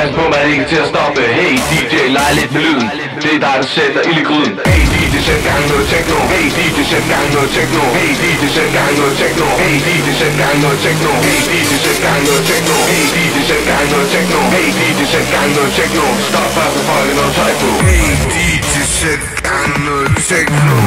Pas på mig ikke til at stoppe. Hey DJ, leg lidt med lyden. Det er dig der sætter ild i gryden. Hey DJ, sæt gang noget techno. Hey DJ, sæt gang noget techno. Hey DJ, sæt gang noget techno. Hey DJ, sæt gang noget techno. Hey DJ, sæt gang noget techno. Hey DJ, sæt gang noget techno. Hey DJ, sæt gang noget techno. Stop først og folk noget tøj på. Hey DJ, sæt gang noget techno.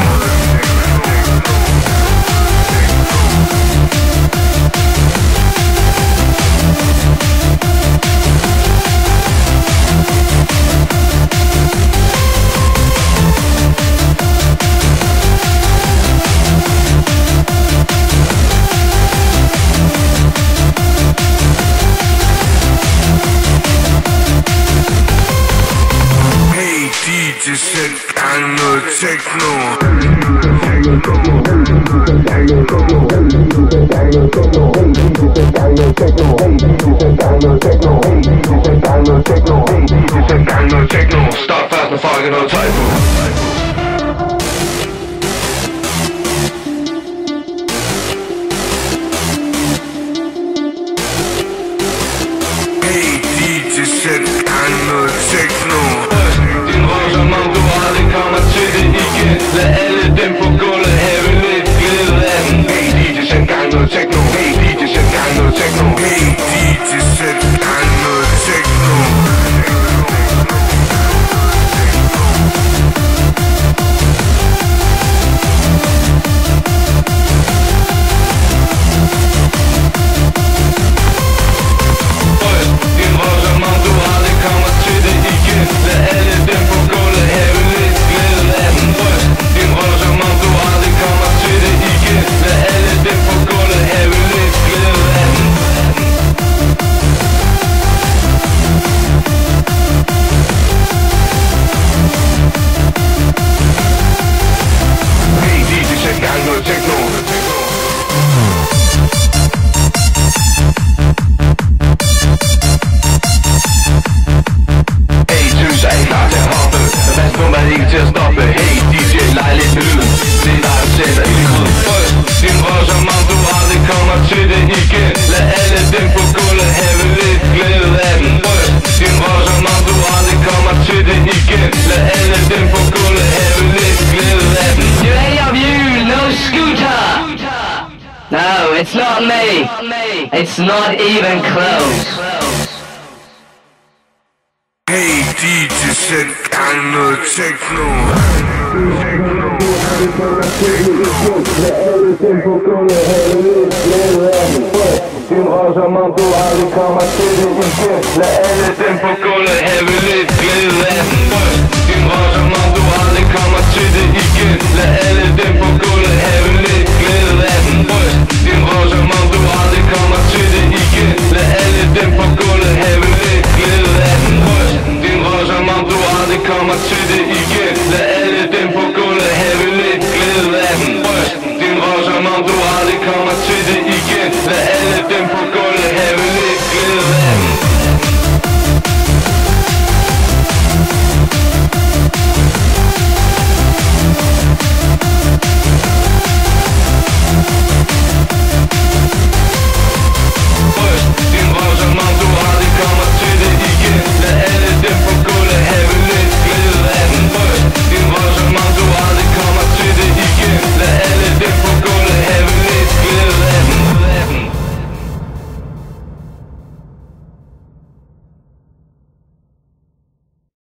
DJ, sæt gang noget techno. Stop først når folk noget tøj på. Hey DJ, sæt gang noget techno. Din røv som om du aldrig kommer til det igen. Lad alle dem på gulvet have lidt glæde af den. Hey DJ, sæt gang noget techno. Hey DJ, sæt gang noget techno. Hey DJ, sæt gang noget techno. Din røv som om du aldrig kommer til det igen. Lad alle dem på gulvet have lidt glæde af den. Din røv som om du aldrig kommer til det igen. Lad alle dem på gulvet have lidt glæde af den. Hey DJ, sæt gang noget techno. Hey tøs, er I klar til at hoppe? Pas på mig ikke til at stoppe. Hey DJ, leg lidt med lyden. Det er dig der sætter ild i gryden. Din røv som om du aldrig kommer til det igen. Lad alle dem på gulvet have lidt glæde af den. Din røv som om du aldrig kommer til det igen. Lad alle dem på gulvet have lidt glæde af den. Do any of you know Scooter? No, it's not me. It's not even close. Hey DJ, sæt gang noget techno. Din røv som om du aldrig kommer til det igen. Lad